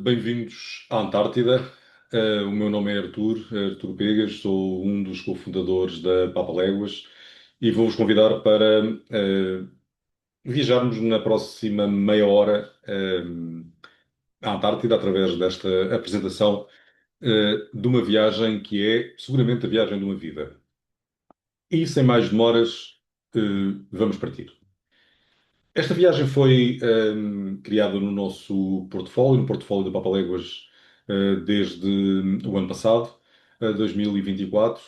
Bem-vindos à Antártida. O meu nome é Artur Pegas, sou um dos cofundadores da Papaléguas e vou-vos convidar para viajarmos na próxima meia hora à Antártida através desta apresentação de uma viagem que é seguramente a viagem de uma vida. E sem mais demoras, vamos partir. Esta viagem foi criada no nosso portfólio, no portfólio da Papaléguas, desde o ano passado, 2024,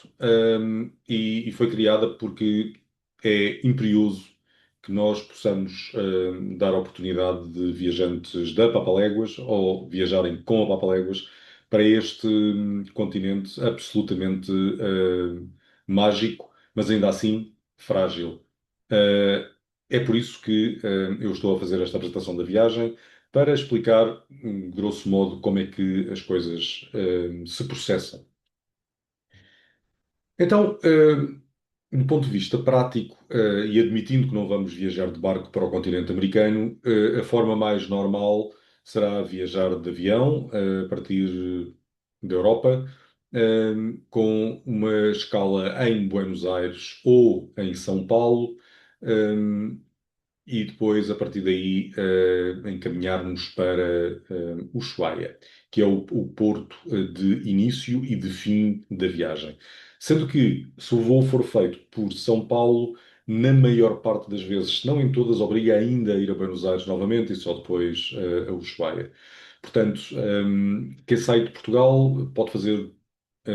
e foi criada porque é imperioso que nós possamos dar oportunidade de viajantes da Papaléguas ou viajarem com a Papaléguas para este continente absolutamente mágico, mas ainda assim frágil. Uh, É por isso que eu estou a fazer esta apresentação da viagem para explicar, grosso modo, como é que as coisas se processam. Então, do ponto de vista prático, e admitindo que não vamos viajar de barco para o continente americano, a forma mais normal será viajar de avião, a partir da Europa, com uma escala em Buenos Aires ou em São Paulo, e depois, a partir daí, encaminharmos para Ushuaia, que é o porto de início e de fim da viagem. Sendo que, se o voo for feito por São Paulo, na maior parte das vezes, se não em todas, obriga ainda a ir a Buenos Aires novamente e só depois a Ushuaia. Portanto, quem sai de Portugal pode fazer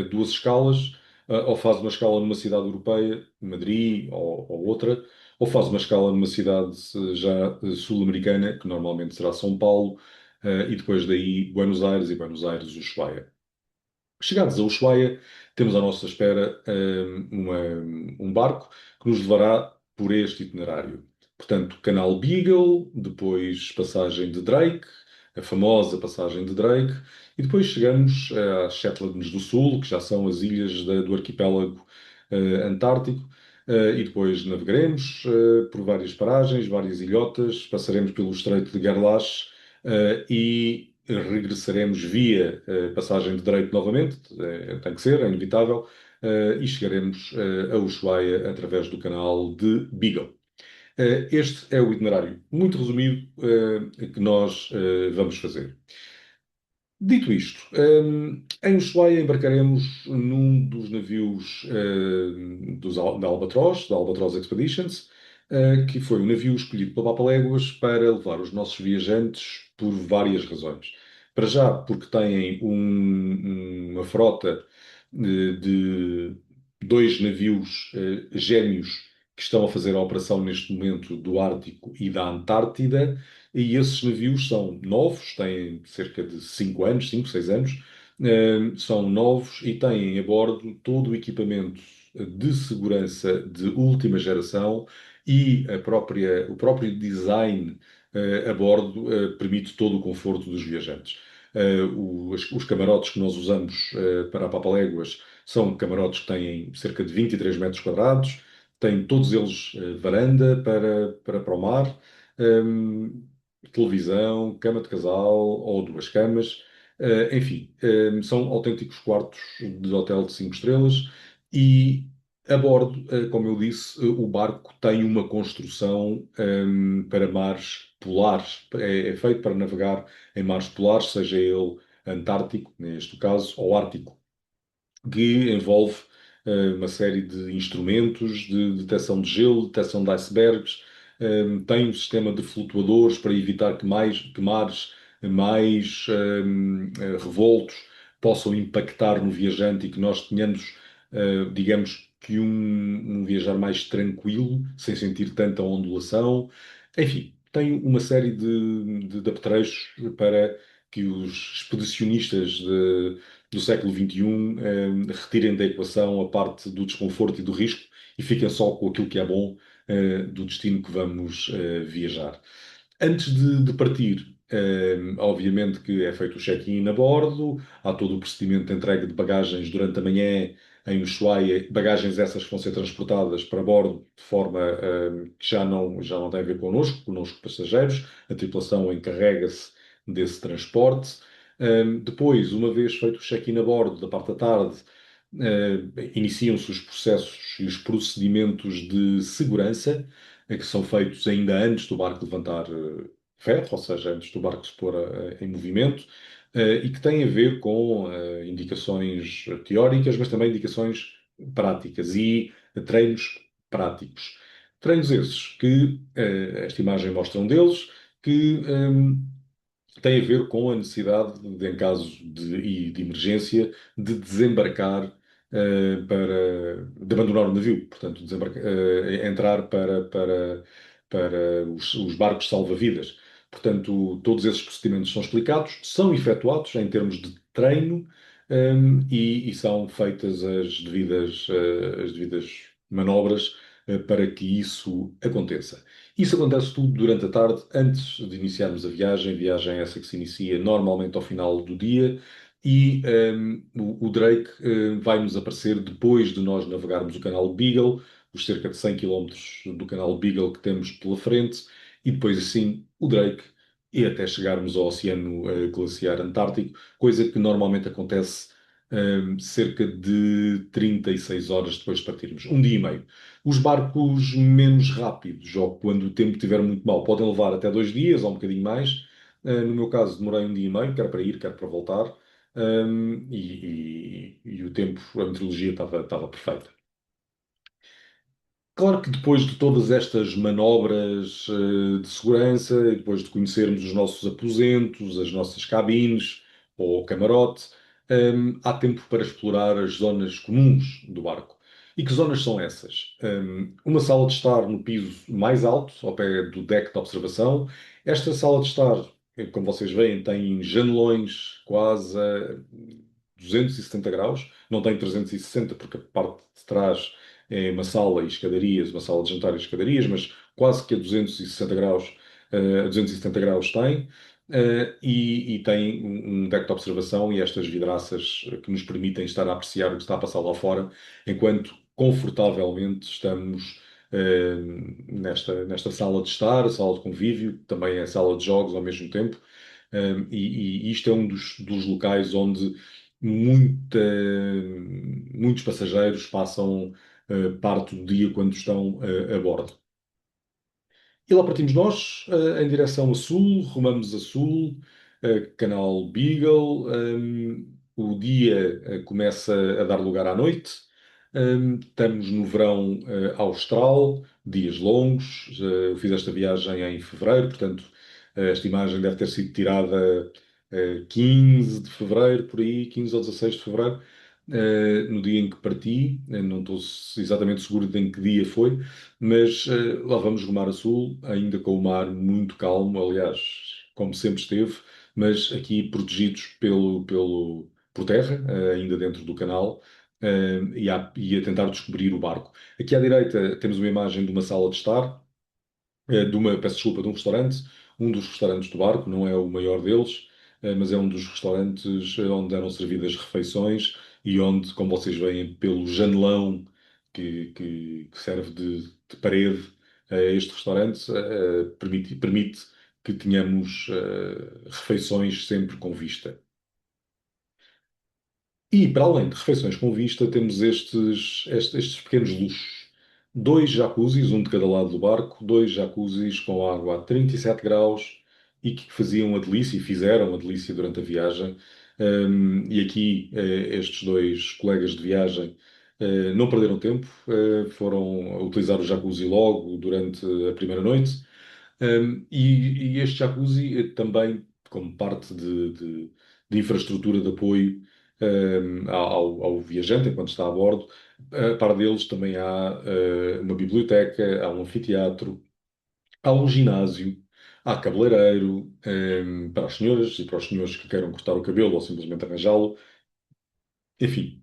duas escalas, ou faz uma escala numa cidade europeia, Madrid ou outra, ou faz uma escala numa cidade já sul-americana, que normalmente será São Paulo, e depois daí Buenos Aires e Buenos Aires, Ushuaia. Chegados a Ushuaia, temos à nossa espera um barco que nos levará por este itinerário. Portanto, Canal Beagle, depois passagem de Drake, a famosa passagem de Drake, e depois chegamos às Shetlands do Sul, que já são as ilhas do arquipélago antártico, e depois navegaremos por várias paragens, várias ilhotas, passaremos pelo Estreito de Gerlache e regressaremos via passagem de Drake novamente, tem que ser, é inevitável, e chegaremos a Ushuaia através do canal de Beagle. Este é o itinerário muito resumido que nós vamos fazer. Dito isto, em Ushuaia embarcaremos num dos navios da Albatross Expeditions, que foi um navio escolhido pela Papaléguas para levar os nossos viajantes por várias razões. Para já, porque têm uma frota de dois navios gêmeos que estão a fazer a operação neste momento do Ártico e da Antártida, e esses navios são novos, têm cerca de 5 anos, 5, 6 anos, são novos e têm a bordo todo o equipamento de segurança de última geração e o próprio design a bordo permite todo o conforto dos viajantes. Os camarotes que nós usamos para a Papaléguas são camarotes que têm cerca de 23 metros quadrados, têm todos eles varanda para o mar, hum, televisão, cama de casal ou duas camas. Enfim, são autênticos quartos de hotel de 5 estrelas e a bordo, como eu disse, o barco tem uma construção para mares polares. É feito para navegar em mares polares, seja ele Antártico, neste caso, ou Ártico, que envolve uma série de instrumentos de detecção de gelo, detecção de icebergs, tem um sistema de flutuadores para evitar que mares mais revoltos possam impactar no viajante e que nós tenhamos, digamos, que um viajar mais tranquilo, sem sentir tanta ondulação. Enfim, tem uma série de apetrechos para que os expedicionistas do século XXI retirem da equação a parte do desconforto e do risco e fiquem só com aquilo que é bom do destino que vamos viajar. Antes de partir, obviamente que é feito o check-in a bordo, há todo o procedimento de entrega de bagagens durante a manhã em Ushuaia, bagagens essas que vão ser transportadas para bordo de forma que já não tem a ver connosco passageiros, a tripulação encarrega-se desse transporte. Depois, uma vez feito o check-in a bordo, da parte da tarde, iniciam-se os processos e os procedimentos de segurança, que são feitos ainda antes do barco levantar ferro, ou seja, antes do barco se pôr em movimento, e que têm a ver com indicações teóricas, mas também indicações práticas e treinos práticos. Treinos esses que esta imagem mostra um deles, que tem a ver com a necessidade, em caso de emergência, de desembarcar de abandonar o navio, portanto, entrar para os barcos salva-vidas. Portanto, todos esses procedimentos são explicados, são efetuados em termos de treino, e são feitas as devidas manobras para que isso aconteça. Isso acontece tudo durante a tarde, antes de iniciarmos a viagem essa que se inicia normalmente ao final do dia, e o Drake vai nos aparecer depois de nós navegarmos o canal Beagle, os cerca de 100 quilómetros do canal Beagle que temos pela frente, e depois assim o Drake, e até chegarmos ao Oceano Glaciar Antártico, coisa que normalmente acontece cerca de 36 horas depois de partirmos, um dia e meio. Os barcos menos rápidos, ou quando o tempo estiver muito mau, podem levar até 2 dias ou um bocadinho mais. No meu caso, demorei um dia e meio, quer para ir, quer para voltar. E o tempo, a meteorologia estava perfeita. Claro que depois de todas estas manobras de segurança, e depois de conhecermos os nossos aposentos, as nossas cabines ou camarote, há tempo para explorar as zonas comuns do barco. E que zonas são essas? Uma sala de estar no piso mais alto, ao pé do deck de observação. Esta sala de estar, como vocês veem, tem janelões quase a 270 graus. Não tem 360 porque a parte de trás é uma sala e escadarias, uma sala de jantar e escadarias, mas quase que a 260 graus, a 270 graus tem, e tem um deck de observação e estas vidraças que nos permitem estar a apreciar o que está a passar lá fora, enquanto confortavelmente estamos nesta sala de estar, sala de convívio, também é sala de jogos ao mesmo tempo. E isto é um dos locais onde muitos passageiros passam parte do dia quando estão a bordo. E lá partimos nós, em direção a sul, rumamos a sul, Canal Beagle. O dia começa a dar lugar à noite. Estamos no verão austral, dias longos. Eu fiz esta viagem em fevereiro, portanto, esta imagem deve ter sido tirada 15 de fevereiro, por aí, 15 ou 16 de fevereiro, no dia em que parti. Não estou exatamente seguro de em que dia foi, mas lá vamos rumar a sul, ainda com o mar muito calmo, aliás, como sempre esteve, mas aqui protegidos por terra, ainda dentro do canal, e a tentar descobrir o barco. Aqui à direita temos uma imagem de uma sala de estar, peço desculpa, de um restaurante, um dos restaurantes do barco, não é o maior deles, mas é um dos restaurantes onde eram servidas refeições e onde, como vocês veem, pelo janelão que serve de parede a este restaurante, permite que tenhamos refeições sempre com vista. E, para além de refeições com vista, temos estes pequenos luxos. Dois jacuzzis, um de cada lado do barco, dois jacuzzis com água a 37 graus e que faziam a delícia e fizeram a delícia durante a viagem. E aqui, estes dois colegas de viagem não perderam tempo, foram a utilizar o jacuzzi logo durante a primeira noite. E este jacuzzi também, como parte de infraestrutura de apoio ao viajante enquanto está a bordo, para deles também há uma biblioteca, há um anfiteatro, há um ginásio, há cabeleireiro para as senhoras e para os senhores que queiram cortar o cabelo ou simplesmente arranjá-lo. Enfim,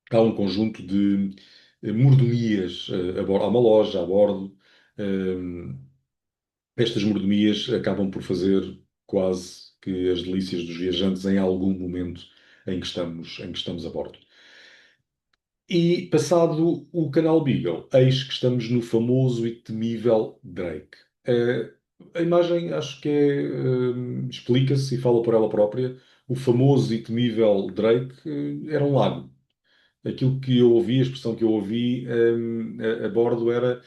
há um conjunto de mordomias a bordo. Há uma loja a bordo. Estas mordomias acabam por fazer quase que as delícias dos viajantes em algum momento em que estamos a bordo. E passado o canal Beagle, eis que estamos no famoso e temível Drake. A imagem acho que explica-se e fala por ela própria. O famoso e temível Drake era um lago. Aquilo que eu ouvi, a expressão que eu ouvi a bordo era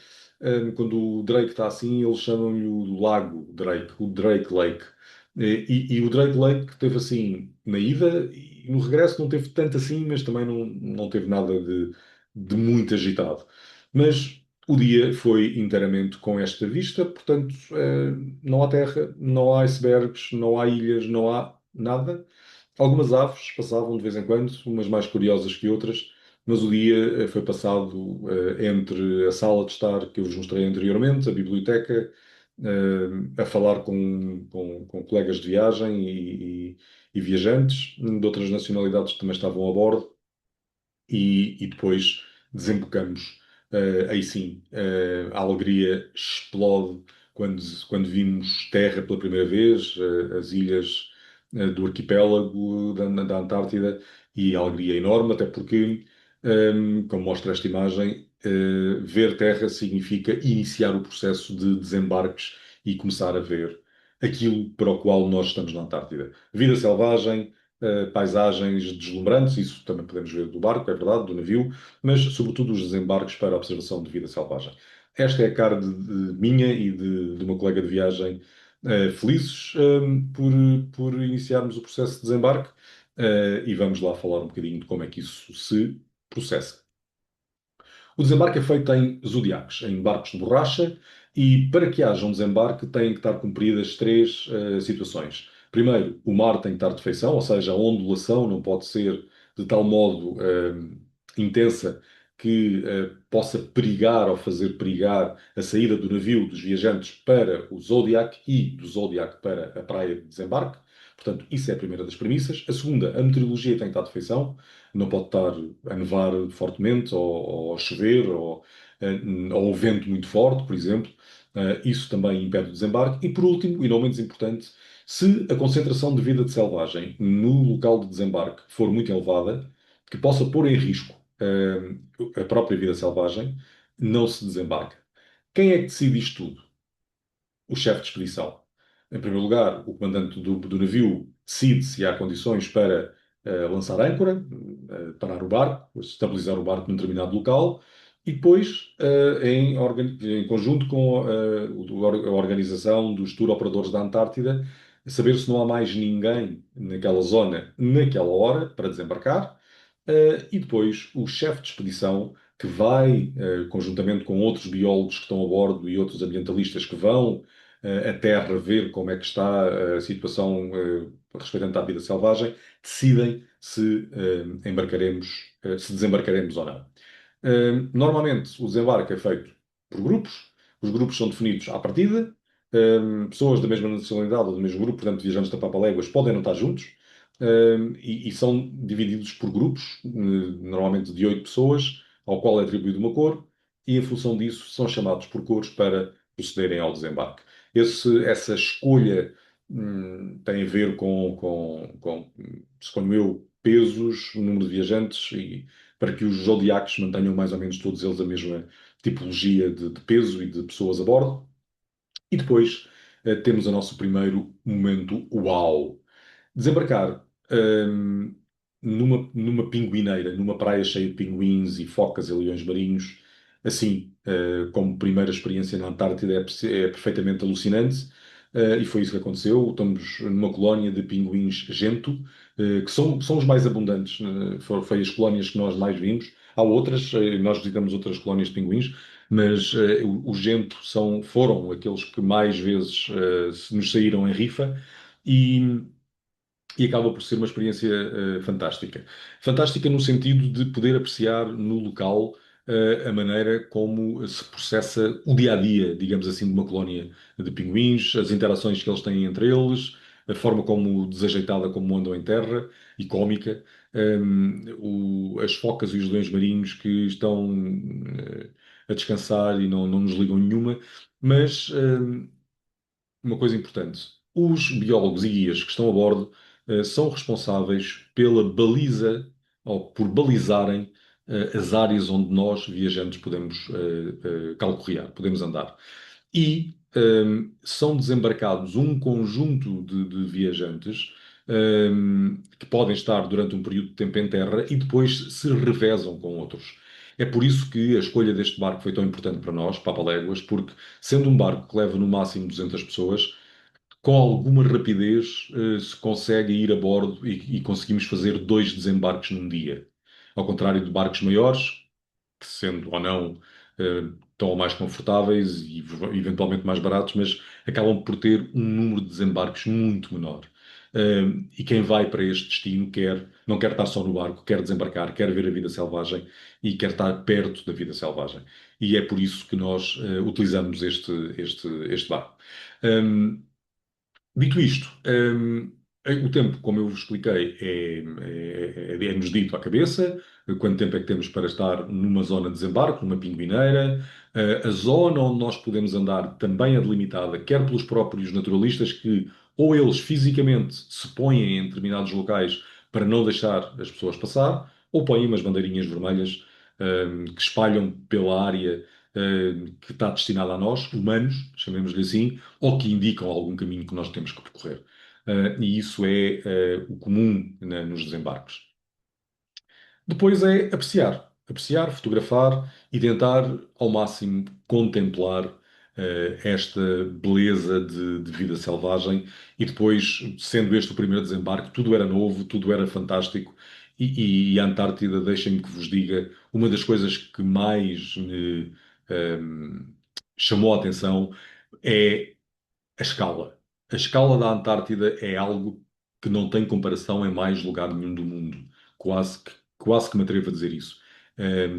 quando o Drake está assim, eles chamam-lhe o Lago Drake, o Drake Lake. E o Drake Lake teve assim na ida e no regresso não teve tanto assim, mas também não teve nada de muito agitado. Mas o dia foi inteiramente com esta vista, portanto, não há terra, não há icebergs, não há ilhas, não há nada. Algumas aves passavam de vez em quando, umas mais curiosas que outras, mas o dia foi passado entre a sala de estar que eu vos mostrei anteriormente, a biblioteca, a falar com colegas de viagem e viajantes de outras nacionalidades que também estavam a bordo e depois desembocamos. Aí sim, a alegria explode quando vimos terra pela primeira vez, as ilhas do arquipélago da Antártida, e a alegria é enorme, até porque, como mostra esta imagem, ver terra significa iniciar o processo de desembarques e começar a ver aquilo para o qual nós estamos na Antártida. Vida selvagem, paisagens deslumbrantes, isso também podemos ver do barco, é verdade, do navio, mas sobretudo os desembarques para a observação de vida selvagem. Esta é a cara de minha e de uma colega de viagem felizes por iniciarmos o processo de desembarque e vamos lá falar um bocadinho de como é que isso se processa. O desembarque é feito em zodiacos, em barcos de borracha, e para que haja um desembarque têm que estar cumpridas três situações. Primeiro, o mar tem que estar de feição, ou seja, a ondulação não pode ser de tal modo intensa que possa perigar ou fazer perigar a saída do navio dos viajantes para o Zodiac e do Zodiac para a praia de desembarque. Portanto, isso é a primeira das premissas. A segunda, a meteorologia tem que estar de feição, não pode estar a nevar fortemente, ou a chover, ou o vento muito forte, por exemplo. Isso também impede o desembarque. E por último, e não menos importante, se a concentração de vida de selvagem no local de desembarque for muito elevada, que possa pôr em risco a própria vida selvagem, não se desembarca. Quem é que decide isto tudo? O chefe de expedição. Em primeiro lugar, o comandante do navio decide se há condições para lançar âncora, parar o barco, estabilizar o barco num determinado local, e depois, em conjunto com a organização dos tour operadores da Antártida, saber se não há mais ninguém naquela zona, naquela hora, para desembarcar, e depois o chefe de expedição que vai, conjuntamente com outros biólogos que estão a bordo e outros ambientalistas que vão a terra ver como é que está a situação respeitante à vida selvagem, decidem se se desembarcaremos ou não. Normalmente o desembarque é feito por grupos, os grupos são definidos à partida, pessoas da mesma nacionalidade ou do mesmo grupo, portanto, viajantes da Papaléguas, podem não estar juntos, e são divididos por grupos, normalmente de 8 pessoas, ao qual é atribuído uma cor, e em função disso são chamados por cores para procederem ao desembarque. Essa escolha tem a ver com, suponho eu, pesos, número de viajantes, e para que os zodiacos mantenham mais ou menos todos eles a mesma tipologia de peso e de pessoas a bordo. E depois temos o nosso primeiro momento uau. Desembarcar numa pinguineira, numa praia cheia de pinguins e focas e leões marinhos, assim, como primeira experiência na Antártida, é perfeitamente alucinante. E foi isso que aconteceu. Estamos numa colónia de pinguins gento, que são os mais abundantes. Foi as colónias que nós mais vimos. Há outras, nós visitamos outras colónias de pinguins, mas os gento foram aqueles que mais vezes nos saíram em rifa. E, e acaba por ser uma experiência fantástica. Fantástica no sentido de poder apreciar no local a maneira como se processa o dia a dia, digamos assim, de uma colónia de pinguins, as interações que eles têm entre eles, a forma como desajeitada como andam em terra e cómica, as focas e os leões marinhos que estão a descansar e não nos ligam nenhuma, mas uma coisa importante. Os biólogos e guias que estão a bordo são responsáveis pela baliza ou por balizarem as áreas onde nós, viajantes, podemos calcorrear, podemos andar. E são desembarcados um conjunto de viajantes que podem estar durante um período de tempo em terra e depois se revezam com outros. É por isso que a escolha deste barco foi tão importante para nós, Papaléguas, porque sendo um barco que leva no máximo 200 pessoas, com alguma rapidez se consegue ir a bordo e conseguimos fazer 2 desembarques num dia. Ao contrário de barcos maiores, que sendo ou não estão mais confortáveis e eventualmente mais baratos, mas acabam por ter um número de desembarques muito menor. E quem vai para este destino não quer estar só no barco, quer desembarcar, quer ver a vida selvagem e quer estar perto da vida selvagem. E é por isso que nós utilizamos este barco. Um, Dito isto, o tempo, como eu vos expliquei, é-nos dito à cabeça, quanto tempo é que temos para estar numa zona de desembarque, numa pinguineira. A zona onde nós podemos andar também é delimitada, quer pelos próprios naturalistas, que ou eles fisicamente se põem em determinados locais para não deixar as pessoas passar, ou põem umas bandeirinhas vermelhas, que espalham pela área, que está destinada a nós, humanos, chamemos-lhe assim, ou que indicam algum caminho que nós temos que percorrer. E isso é o comum nos desembarques. Depois é apreciar. Apreciar, fotografar e tentar ao máximo contemplar esta beleza de vida selvagem. E depois, sendo este o primeiro desembarque, tudo era novo, tudo era fantástico. E a Antártida, deixem-me que vos diga, uma das coisas que mais me chamou a atenção é a escala. A escala da Antártida é algo que não tem comparação em mais lugar nenhum do mundo. Quase que me atrevo a dizer isso,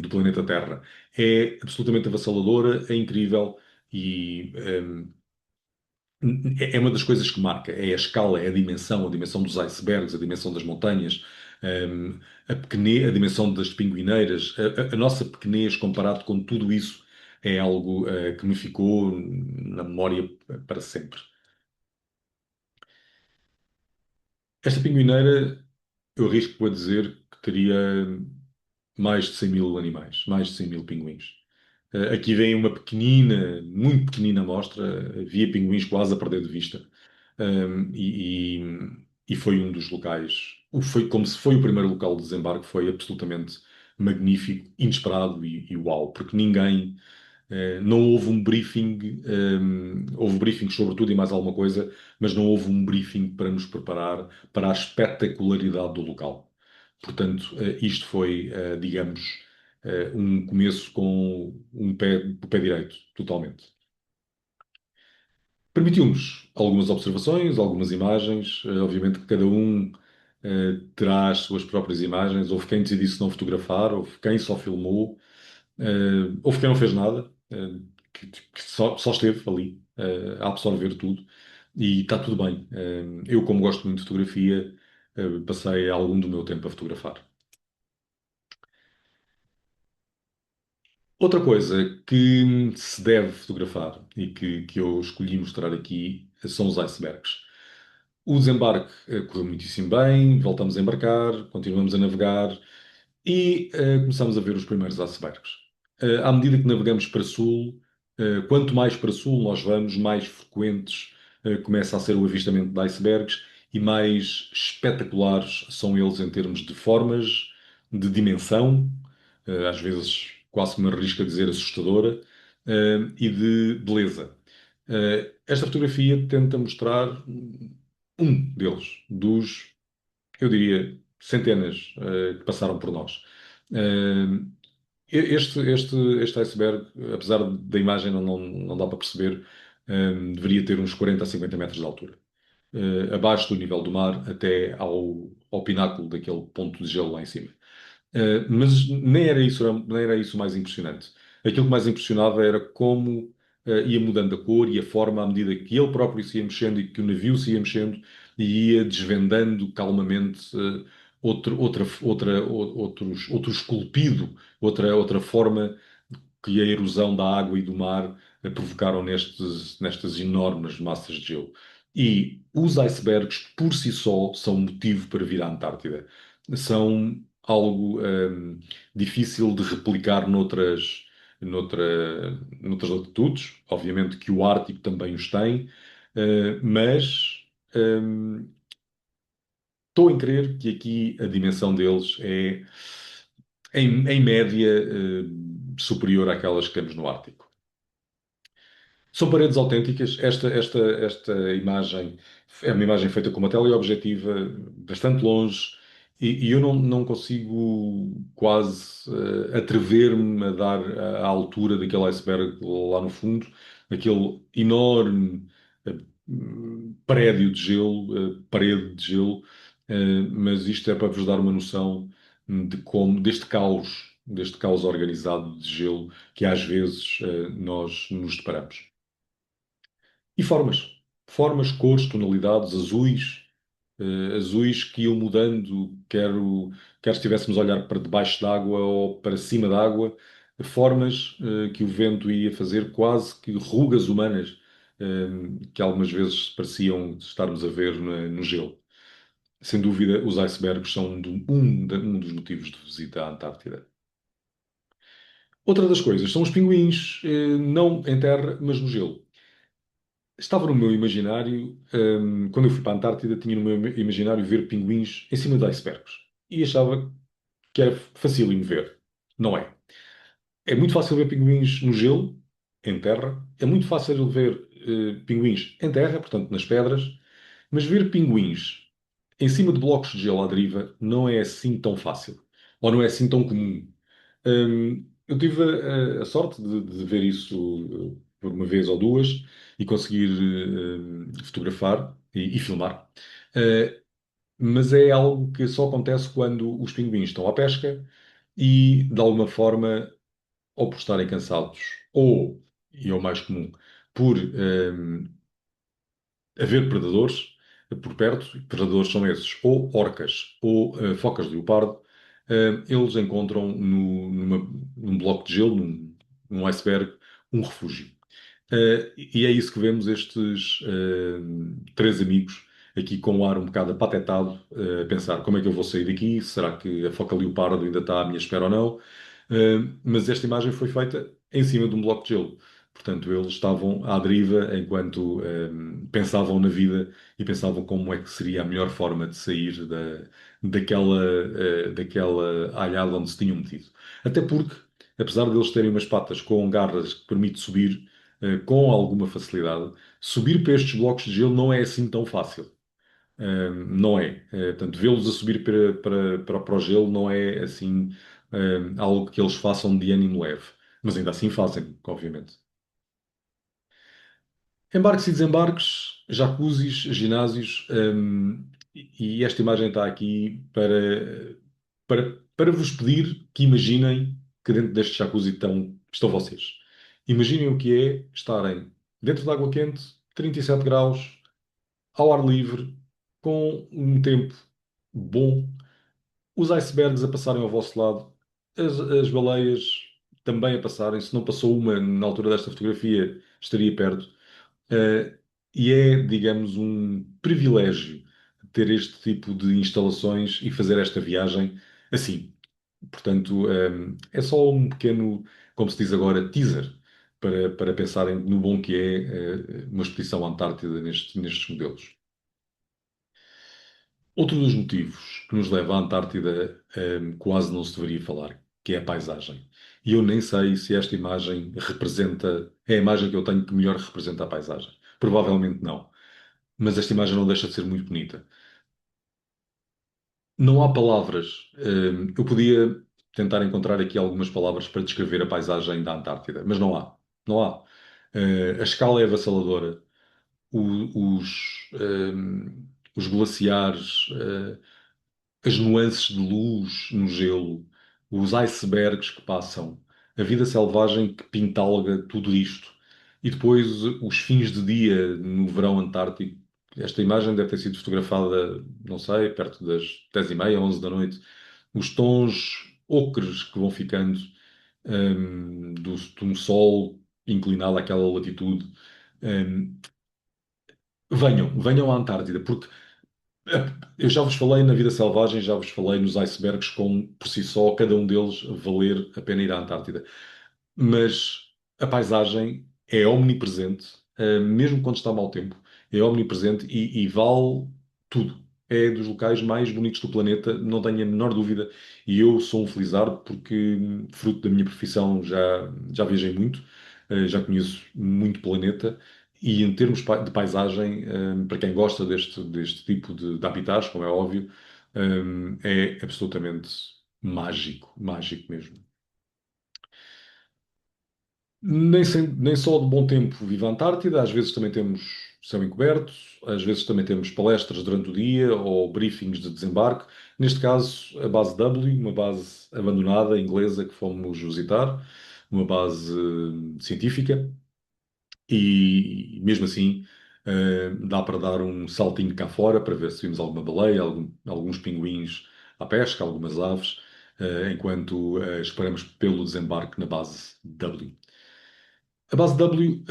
do planeta Terra. É absolutamente avassaladora, é incrível e é uma das coisas que marca. É a escala, é a dimensão dos icebergs, a dimensão das montanhas, a dimensão das pinguineiras. A nossa pequenez comparado com tudo isso é algo que me ficou na memória para sempre. Esta pinguineira, eu arrisco a dizer que teria mais de 100 mil animais, mais de 100 mil pinguins. Aqui vem uma pequenina, muito pequenina amostra, havia pinguins quase a perder de vista. E foi um dos locais, como se foi o primeiro local de desembarque, foi absolutamente magnífico, inesperado e uau, porque não houve um briefing, houve briefings sobre tudo e mais alguma coisa, mas não houve um briefing para nos preparar para a espetacularidade do local. Portanto, isto foi, digamos, um começo com o pé direito, totalmente. Permitiu-nos algumas observações, algumas imagens. Obviamente que cada um terá as suas próprias imagens. Houve quem decidisse não fotografar, houve quem só filmou. Houve quem não fez nada, que só esteve ali a absorver tudo e está tudo bem. Eu, como gosto muito de fotografia, passei algum do meu tempo a fotografar. Outra coisa que se deve fotografar e que eu escolhi mostrar aqui são os icebergs. O desembarque correu muitíssimo bem, voltamos a embarcar, continuamos a navegar. E começamos a ver os primeiros icebergs. À medida que navegamos para sul, quanto mais para sul nós vamos, mais frequentes começa a ser o avistamento de icebergs e mais espetaculares são eles em termos de formas, de dimensão, às vezes quase que me arrisco a dizer assustadora, e de beleza. Esta fotografia tenta mostrar um deles, eu diria, centenas que passaram por nós. Eh, este iceberg, apesar da imagem não dá para perceber, deveria ter uns 40 a 50 metros de altura. Abaixo do nível do mar, até ao pináculo daquele ponto de gelo lá em cima. Mas nem era isso o mais impressionante. Aquilo que mais impressionava era como ia mudando a cor e a forma à medida que ele próprio se ia mexendo e que o navio se ia mexendo e ia desvendando calmamente outro esculpido, outra forma que a erosão da água e do mar provocaram nestas enormes massas de gelo. E os icebergs, por si só, são motivo para vir à Antártida. São algo difícil de replicar noutras latitudes, obviamente que o Ártico também os tem, mas estou em crer que aqui a dimensão deles é, em média, superior àquelas que temos no Ártico. São paredes autênticas. Esta imagem é uma imagem feita com uma teleobjetiva bastante longe e eu não consigo quase atrever-me a dar a altura daquele iceberg lá no fundo, aquele enorme prédio de gelo, parede de gelo, mas isto é para vos dar uma noção de como, deste caos organizado de gelo que às vezes nós nos deparamos. E formas. Formas, cores, tonalidades, azuis que iam mudando, quer estivéssemos a olhar para debaixo d'água ou para cima d'água, formas que o vento ia fazer quase que rugas humanas, que algumas vezes pareciam estarmos a ver no gelo. Sem dúvida, os icebergs são um dos motivos de visita à Antártida. Outra das coisas são os pinguins, não em terra, mas no gelo. Estava no meu imaginário, quando eu fui para a Antártida, tinha no meu imaginário ver pinguins em cima de icebergs. E achava que era facílimo ver. Não é. É muito fácil ver pinguins no gelo, em terra. É muito fácil ver pinguins em terra, portanto nas pedras. Mas ver pinguins em cima de blocos de gelo à deriva não é assim tão fácil. Ou não é assim tão comum. Eu tive a sorte de ver isso por uma vez ou duas e conseguir fotografar e filmar. Uh, mas é algo que só acontece quando os pinguins estão à pesca e, de alguma forma, ou por estarem cansados, ou, e é o mais comum, por haver predadores por perto, e predadores são esses, ou orcas, ou focas de leopardo, eles encontram num bloco de gelo, num iceberg, um refúgio. E é isso que vemos estes três amigos aqui com o ar um bocado apatetado, a pensar como é que eu vou sair daqui, será que a foca leopardo ainda está à minha espera ou não? Mas esta imagem foi feita em cima de um bloco de gelo. Portanto, eles estavam à deriva enquanto pensavam na vida e pensavam como é que seria a melhor forma de sair daquela alhada onde se tinham metido. Até porque, apesar de eles terem umas patas com garras que permite subir com alguma facilidade, subir para estes blocos de gelo não é assim tão fácil. Não é. Portanto, vê-los a subir para o gelo não é assim algo que eles façam de ânimo leve. Mas ainda assim fazem, obviamente. Embarques e desembarques, jacuzzis, ginásios, e esta imagem está aqui para vos pedir que imaginem que dentro deste jacuzzi estão vocês. Imaginem o que é estarem dentro de água quente, 37 graus, ao ar livre, com um tempo bom, os icebergs a passarem ao vosso lado, as baleias também a passarem. Se não passou uma na altura desta fotografia, estaria perto. Eh, e é, digamos, um privilégio ter este tipo de instalações e fazer esta viagem assim. Portanto, é só um pequeno, como se diz agora, teaser para pensarem no bom que é uma expedição à Antártida nestes modelos. Outro dos motivos que nos leva à Antártida, quase não se deveria falar, que é a paisagem. E eu nem sei se esta imagem é a imagem que eu tenho que melhor representa a paisagem. Provavelmente não. Mas esta imagem não deixa de ser muito bonita. Não há palavras. Eu podia tentar encontrar aqui algumas palavras para descrever a paisagem da Antártida, mas não há. Não há. A escala é avassaladora. Os glaciares, as nuances de luz no gelo, os icebergs que passam, a vida selvagem que pintalga tudo isto. E depois os fins de dia no verão antártico. Esta imagem deve ter sido fotografada, não sei, perto das 10h30, 11 da noite. Os tons ocres que vão ficando de um sol inclinado àquela latitude. hum, venham à Antártida, porque eu já vos falei na vida selvagem, já vos falei nos icebergs, como por si só, cada um deles valer a pena ir à Antártida. mas a paisagem é omnipresente, mesmo quando está mau tempo, é omnipresente e vale tudo. É dos locais mais bonitos do planeta, não tenho a menor dúvida. E eu sou um felizardo porque, fruto da minha profissão, já viajei muito, já conheço muito planeta. E em termos de paisagem, para quem gosta deste tipo de habitats, como é óbvio, é absolutamente mágico, mágico mesmo. Nem só de bom tempo vive a Antártida, às vezes também temos céu encoberto, às vezes também temos palestras durante o dia ou briefings de desembarque. Neste caso, a base W, uma base abandonada inglesa que fomos visitar, uma base científica, e mesmo assim dá para dar um saltinho cá fora para ver se vimos alguma baleia, alguns pinguins à pesca, algumas aves, enquanto esperamos pelo desembarque na base W. A base W,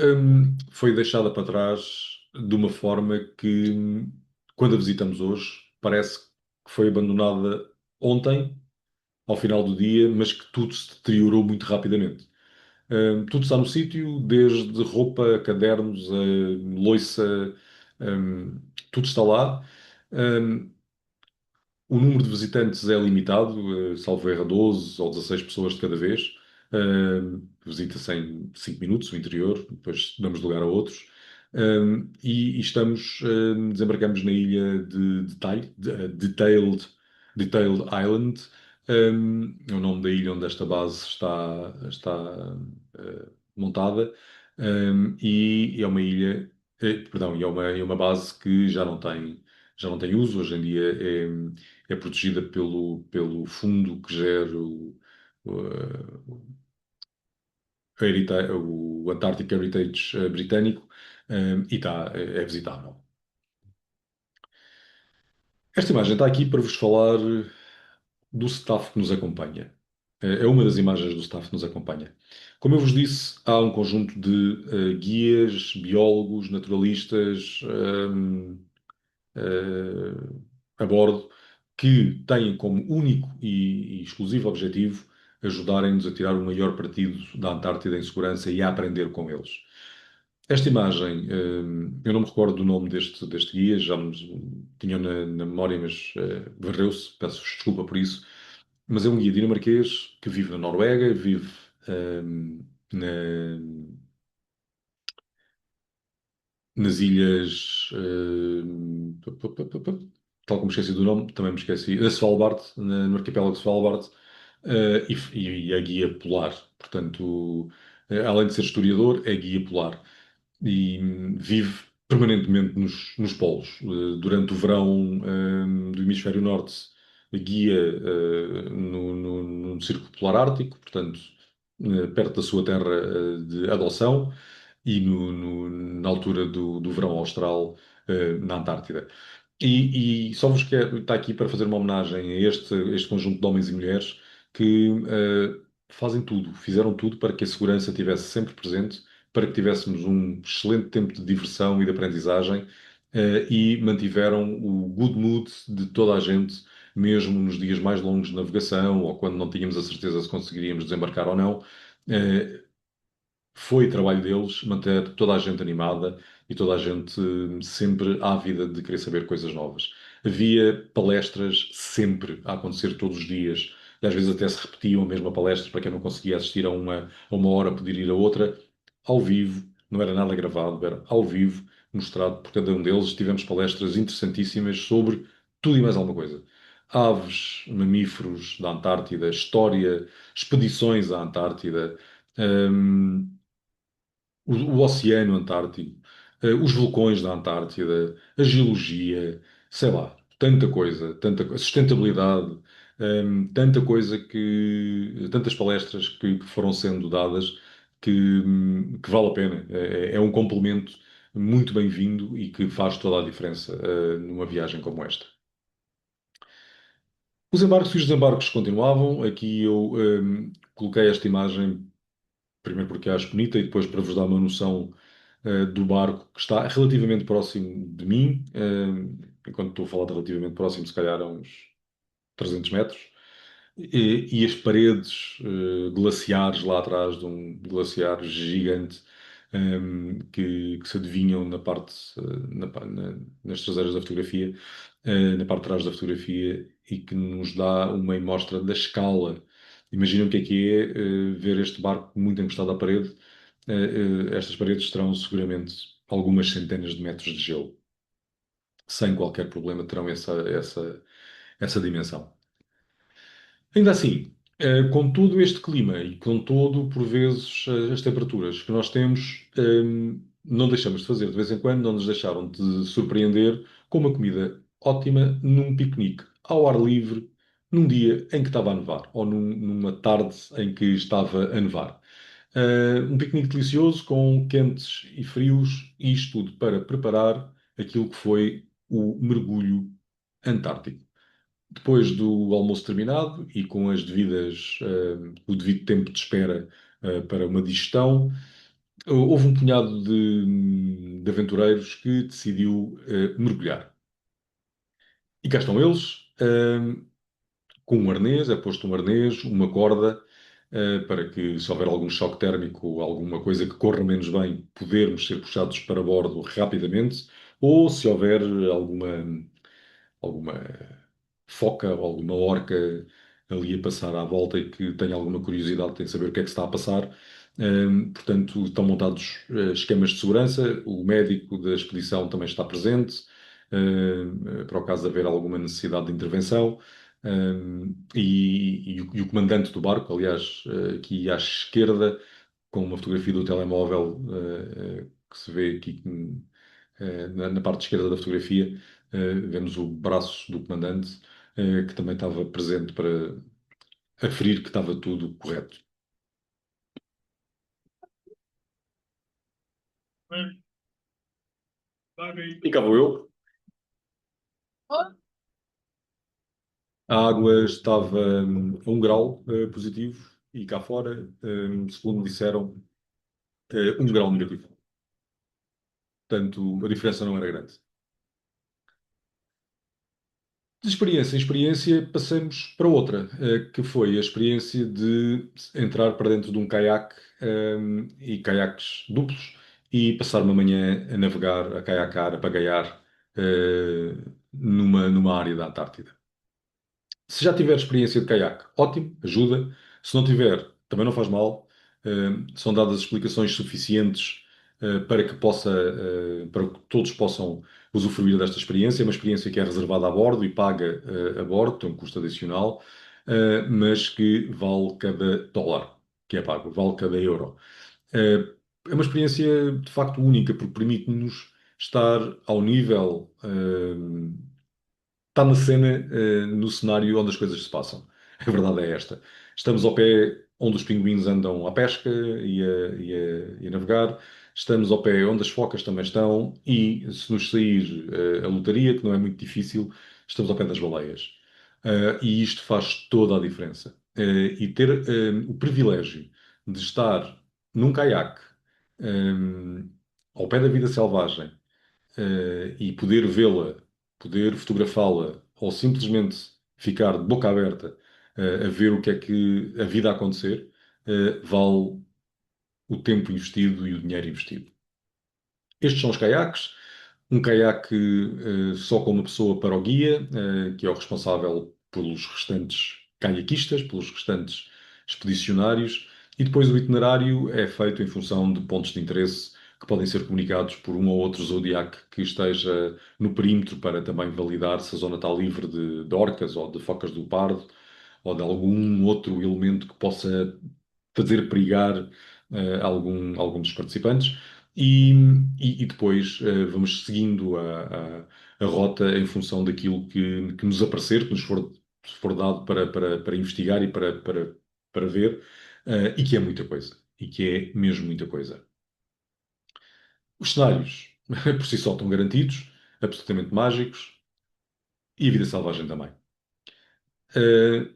foi deixada para trás de uma forma que, quando a visitamos hoje, parece que foi abandonada ontem, ao final do dia, mas que tudo se deteriorou muito rapidamente. Tudo está no sítio, desde roupa, cadernos, loiça, hum, tudo está lá. Hum, o número de visitantes é limitado, salvo erro 12 ou 16 pessoas de cada vez. Visita-se em 5 minutos o interior, depois damos lugar a outros. E estamos, desembarcamos na ilha Detailed Island. É o nome da ilha onde esta base está montada. E é uma ilha, perdão, é uma base que já não tem uso. Hoje em dia é protegida pelo fundo que gera o Antarctic Heritage britânico, e é visitável. Esta imagem está aqui para vos falar do staff que nos acompanha. É uma das imagens do staff que nos acompanha. Como eu vos disse, há um conjunto de guias, biólogos, naturalistas, a bordo, que têm como único e exclusivo objetivo ajudarem-nos a tirar o maior partido da Antártida em segurança e a aprender com eles. Esta imagem, eu não me recordo do nome deste guia, já me tinha na memória, mas varreu-se, peço-vos desculpa por isso. Mas é um guia dinamarquês que vive na Noruega, vive na, nas ilhas, tal como esqueci do nome, também me esqueci, a Svalbard, no arquipélago de Svalbard, e a guia polar. Portanto, além de ser historiador, é guia polar e vive permanentemente nos polos. Durante o verão, do hemisfério norte, guia no Círculo Polar Ártico, portanto, perto da sua terra de adoção, e na altura do verão austral, na Antártida. E só vos quero estar aqui para fazer uma homenagem a este conjunto de homens e mulheres que fazem tudo, fizeram tudo para que a segurança estivesse sempre presente, para que tivéssemos um excelente tempo de diversão e de aprendizagem, e mantiveram o good mood de toda a gente, mesmo nos dias mais longos de navegação ou quando não tínhamos a certeza se conseguiríamos desembarcar ou não. Foi trabalho deles manter toda a gente animada e toda a gente sempre ávida de querer saber coisas novas. Havia palestras sempre a acontecer todos os dias, e às vezes até se repetiam a mesma palestra para quem não conseguia assistir a uma hora, poder ir a outra, ao vivo, não era nada gravado, era ao vivo, mostrado por cada um deles. Tivemos palestras interessantíssimas sobre tudo e mais alguma coisa. Aves, mamíferos da Antártida, história, expedições à Antártida, hum, o Oceano Antártico, os vulcões da Antártida, a geologia, sei lá, sustentabilidade, tanta coisa tantas palestras que foram sendo dadas que vale a pena. É um complemento muito bem-vindo e que faz toda a diferença, numa viagem como esta. Os embarques e os desembarques continuavam. Aqui eu coloquei esta imagem primeiro porque a acho bonita e depois para vos dar uma noção do barco que está relativamente próximo de mim. Enquanto estou a falar de relativamente próximo, se calhar a uns 300 metros. e as paredes glaciares lá atrás de um glaciar gigante que se adivinham na parte, nas traseiras da fotografia, na parte de trás da fotografia e que nos dá uma mostra da escala. Imagina o que é ver este barco muito encostado à parede. Estas paredes terão seguramente algumas centenas de metros de gelo. Sem qualquer problema terão essa dimensão. Ainda assim, com todo este clima e com todo, por vezes, as temperaturas que nós temos, não deixamos de fazer de vez em quando, não nos deixaram de surpreender com uma comida ótima num piquenique ao ar livre, num dia em que estava a nevar, ou numa tarde em que estava a nevar. Um piquenique delicioso com quentes e frios, e isto tudo para preparar aquilo que foi o mergulho antártico. Depois do almoço terminado e com o devido tempo de espera, para uma digestão, houve um punhado de aventureiros que decidiu, mergulhar. E cá estão eles, com um arnês, é posto um arnês, uma corda, para que, se houver algum choque térmico, alguma coisa que corra menos bem, podermos ser puxados para bordo rapidamente, ou se houver alguma foca ou alguma orca ali a passar à volta e que tenha alguma curiosidade, tem de saber o que é que se está a passar. Portanto, estão montados esquemas de segurança, o médico da expedição também está presente, para o caso de haver alguma necessidade de intervenção. E o comandante do barco, aliás, aqui à esquerda, com uma fotografia do telemóvel, que se vê aqui na parte esquerda da fotografia, vemos o braço do comandante, que também estava presente para aferir que estava tudo correto. E cá vou eu. A água estava a 1 grau positivo e cá fora, segundo me disseram, 1 grau negativo. Portanto, a diferença não era grande. De experiência em experiência, passamos para outra, que foi a experiência de entrar para dentro de um caiaque, e caiaques duplos, e passar uma manhã a navegar, a caiacar, a pagaiar, numa área da Antártida. Se já tiver experiência de caiaque, ótimo, ajuda. Se não tiver, também não faz mal. São dadas explicações suficientes para que para que todos possam usufruir desta experiência. É uma experiência que é reservada a bordo e paga a bordo, tem um custo adicional, mas que vale cada dólar que é pago, vale cada euro. É uma experiência de facto única, porque permite-nos estar ao nível. Está na cena, no cenário onde as coisas se passam. A verdade é esta. Estamos ao pé onde os pinguins andam à pesca e a navegar. Estamos ao pé onde as focas também estão. E se nos sair a lotaria, que não é muito difícil, estamos ao pé das baleias. E isto faz toda a diferença. E ter o privilégio de estar num caiaque, ao pé da vida selvagem, e poder vê-la, poder fotografá-la ou simplesmente ficar de boca aberta, a ver o que é que a vida a acontecer, vale o tempo investido e o dinheiro investido. Estes são os caiaques. Um caiaque só com uma pessoa para o guia, que é o responsável pelos restantes caiaquistas, pelos restantes expedicionários, e depois o itinerário é feito em função de pontos de interesse que podem ser comunicados por um ou outro zodiac que esteja no perímetro para também validar se a zona está livre de orcas ou de focas do pardo ou de algum outro elemento que possa fazer perigar algum dos participantes. E, e depois vamos seguindo a rota em função daquilo que nos aparecer, que nos for dado para investigar e para ver, e que é muita coisa. E que é mesmo muita coisa. Os cenários, por si só, estão garantidos, absolutamente mágicos, e a vida selvagem também.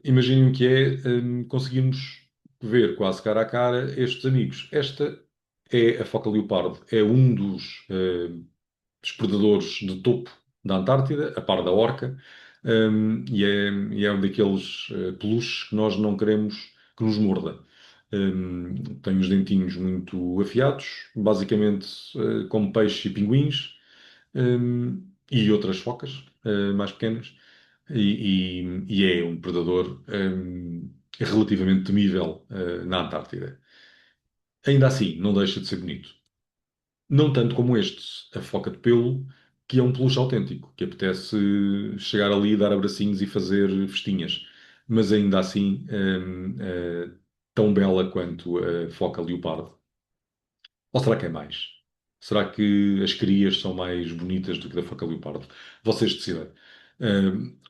Imaginem o que é conseguirmos ver quase cara a cara estes amigos. Esta é a foca leopardo, é um dos predadores de topo da Antártida, a par da orca. e é um daqueles peluches que nós não queremos que nos morda. Tem os dentinhos muito afiados, basicamente como peixes e pinguins, e outras focas mais pequenas, e é um predador relativamente temível na Antártida. Ainda assim, não deixa de ser bonito. Não tanto como este, a foca de pelo, que é um peluche autêntico, que apetece chegar ali, dar abracinhos e fazer festinhas. Mas ainda assim, tão bela quanto a foca leopardo. Ou será que é mais? Será que as crias são mais bonitas do que da foca leopardo? Vocês decidem.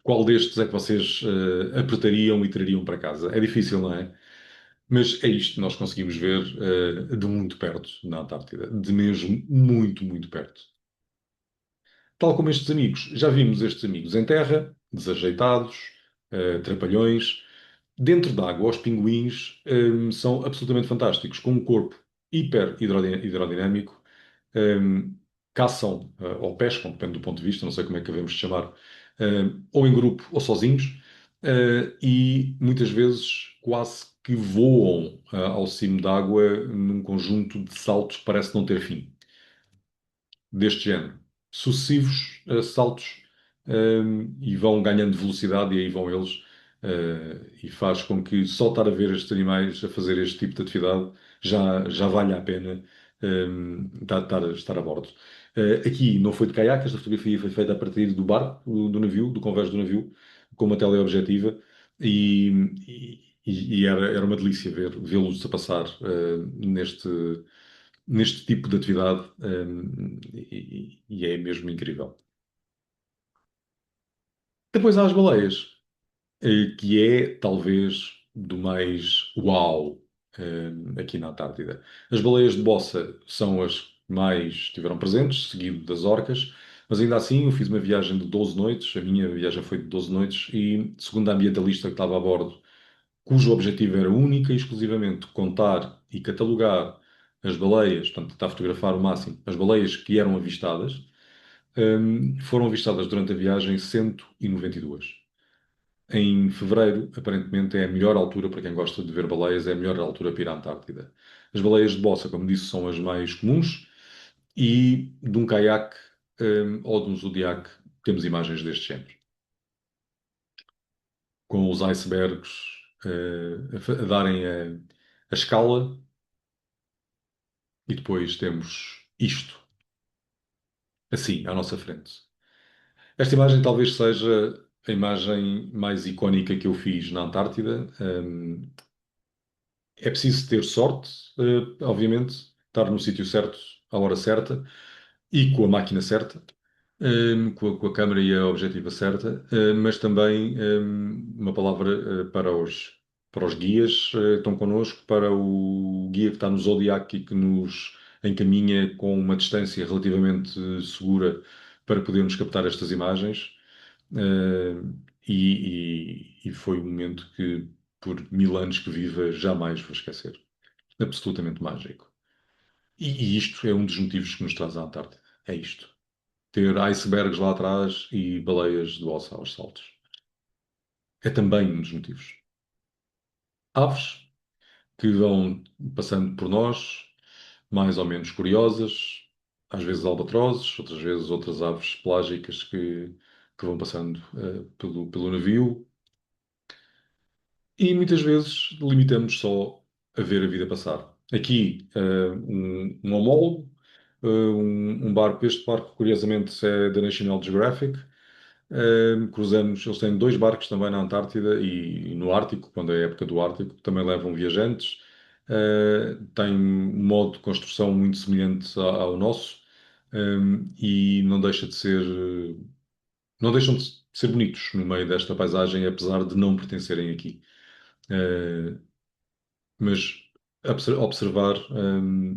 Qual destes é que vocês apertariam e trariam para casa? É difícil, não é? Mas é isto que nós conseguimos ver de muito perto na Antártida, de mesmo muito, muito perto. Tal como estes amigos, já vimos estes amigos em terra, desajeitados, trapalhões. Dentro d'água, os pinguins são absolutamente fantásticos, com um corpo hiper hidrodinâmico, um, caçam ou pescam, depende do ponto de vista, não sei como é que devemos chamar, ou em grupo ou sozinhos, e muitas vezes quase que voam ao cimo d'água num conjunto de saltos que parece não ter fim deste género. Sucessivos saltos e vão ganhando velocidade e aí vão eles e faz com que só estar a ver estes animais a fazer este tipo de atividade já valha a pena estar a bordo. Aqui não foi de caiaque, esta fotografia foi feita a partir do barco, do navio, do convés do navio, com uma teleobjetiva e era uma delícia vê-los a passar neste tipo de atividade, e é mesmo incrível. Depois há as baleias, que é talvez do mais uau, aqui na Antártida. As baleias de bossa são as que mais estiveram presentes, seguido das orcas, mas ainda assim eu fiz uma viagem de 12 noites, a minha viagem foi de 12 noites, e segundo a ambientalista que estava a bordo, cujo objetivo era única e exclusivamente contar e catalogar as baleias, portanto, tentar fotografar o máximo as baleias que eram avistadas, foram avistadas durante a viagem 192. Em fevereiro, aparentemente, é a melhor altura para quem gosta de ver baleias, é a melhor altura para ir à Antártida. As baleias de bossa, como disse, são as mais comuns e de um caiaque, ou de um zodiac temos imagens deste género, com os icebergs, a darem a escala e depois temos isto, assim, à nossa frente. Esta imagem talvez seja a imagem mais icónica que eu fiz na Antártida. É preciso ter sorte, obviamente, estar no sítio certo, à hora certa e com a máquina certa, com a câmera e a objetiva certa, mas também uma palavra para os guias que estão connosco, para o guia que está no Zodiac e que nos encaminha com uma distância relativamente segura para podermos captar estas imagens. Eh, e foi um momento que, por 1000 anos que viva, jamais vou esquecer. Absolutamente mágico. E isto é um dos motivos que nos traz à Antártida. É isto. Ter icebergs lá atrás e baleias de osso aos saltos. É também um dos motivos. Aves que vão passando por nós, mais ou menos curiosas, às vezes albatrozes, outras vezes outras aves pelágicas que vão passando pelo navio. E muitas vezes limitamos só a ver a vida passar. Aqui, um homólogo, um barco. Este barco, curiosamente, é da National Geographic. Cruzamos, eles têm dois barcos também na Antártida e no Ártico, quando é a época do Ártico, também levam viajantes. Tem um modo de construção muito semelhante ao nosso, e não deixa de ser, não deixam de ser bonitos no meio desta paisagem, apesar de não pertencerem aqui. Uh, mas observar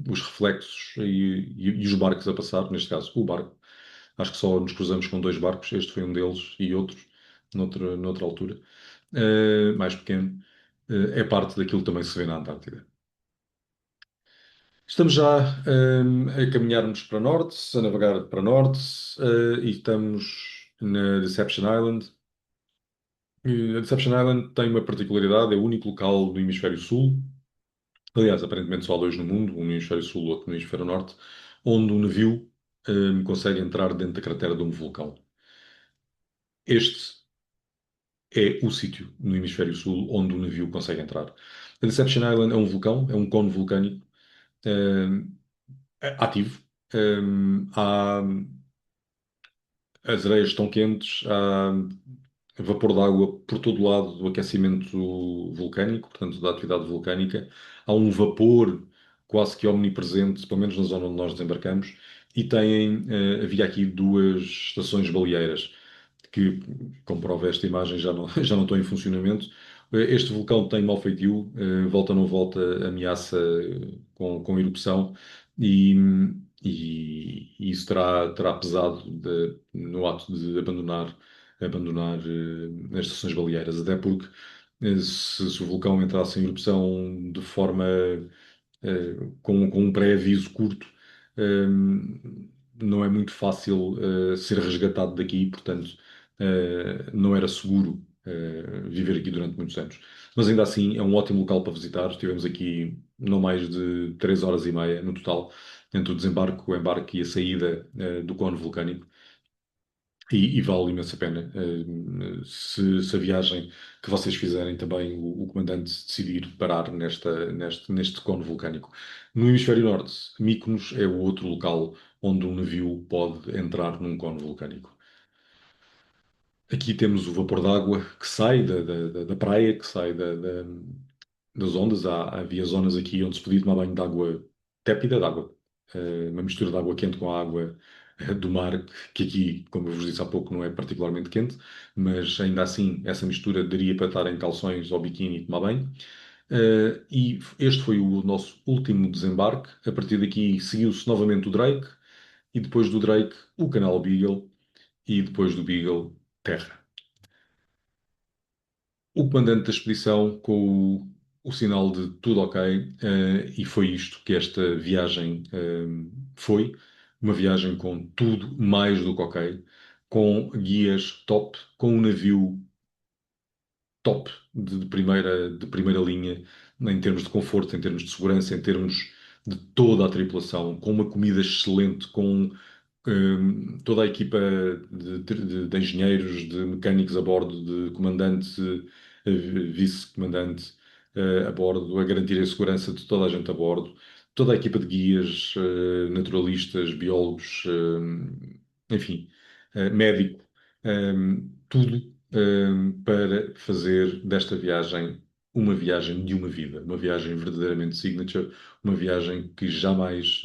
os reflexos e os barcos a passar, neste caso o barco. Acho que só nos cruzamos com dois barcos, este foi um deles e outros, noutra altura, mais pequeno. É parte daquilo que também se vê na Antártida. Estamos já a caminharmos para norte, a navegar para norte, e estamos na Deception Island. A Deception Island tem uma particularidade, é o único local do hemisfério sul, aliás, aparentemente só há dois no mundo, um no hemisfério sul, outro no hemisfério norte, onde um navio consegue entrar dentro da cratera de um vulcão. Este é o sítio no hemisfério sul onde o navio consegue entrar. A Deception Island é um vulcão, é um cone vulcânico ativo. Há as areias estão quentes, há vapor de água por todo o lado do aquecimento vulcânico, portanto, da atividade vulcânica. Há um vapor quase que omnipresente, pelo menos na zona onde nós desembarcamos, e havia aqui duas estações baleeiras, que, como prova esta imagem, já não estão em funcionamento. Este vulcão tem mau feitio, volta ou não volta, ameaça com erupção, e, e isso terá pesado no ato de abandonar as estações baleeiras, até porque se o vulcão entrasse em erupção de forma com um pré-aviso curto, eh, não é muito fácil ser resgatado daqui, portanto, não era seguro viver aqui durante muitos anos. Mas ainda assim é um ótimo local para visitar. Estivemos aqui não mais de 3 horas e meia no total, entre o desembarque, o embarque e a saída do cone vulcânico. E vale imenso a pena. Se a viagem que vocês fizerem também o comandante decidir parar neste cone vulcânico. No hemisfério norte, Mykonos é o outro local onde um navio pode entrar num cone vulcânico. Aqui temos o vapor d'água que sai da praia, que sai das ondas. Havia zonas aqui onde se podia tomar banho de água tépida, de água, uma mistura de água quente com a água do mar, que aqui, como eu vos disse há pouco, não é particularmente quente, mas ainda assim essa mistura daria para estar em calções ou biquíni e tomar banho. E este foi o nosso último desembarque. A partir daqui seguiu-se novamente o Drake, e depois do Drake o canal Beagle, e depois do Beagle, terra. O comandante da expedição com o sinal de tudo ok, e foi isto que esta viagem foi. Uma viagem com tudo mais do que ok, com guias top, com um navio top de primeira linha, em termos de conforto, em termos de segurança, em termos de toda a tripulação, com uma comida excelente, com toda a equipa de engenheiros, de mecânicos a bordo, de comandante, vice-comandante a bordo, a garantir a segurança de toda a gente a bordo, toda a equipa de guias, naturalistas, biólogos, enfim, médico, tudo para fazer desta viagem uma viagem de uma vida, uma viagem verdadeiramente signature, uma viagem que jamais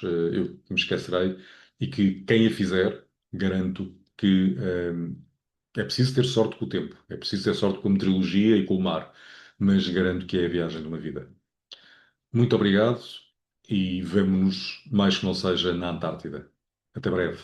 eu me esquecerei e que quem a fizer, garanto que é preciso ter sorte com o tempo, é preciso ter sorte com a meteorologia e com o mar, mas garanto que é a viagem de uma vida. Muito obrigado e vemo-nos, mais que não seja, na Antártida. Até breve.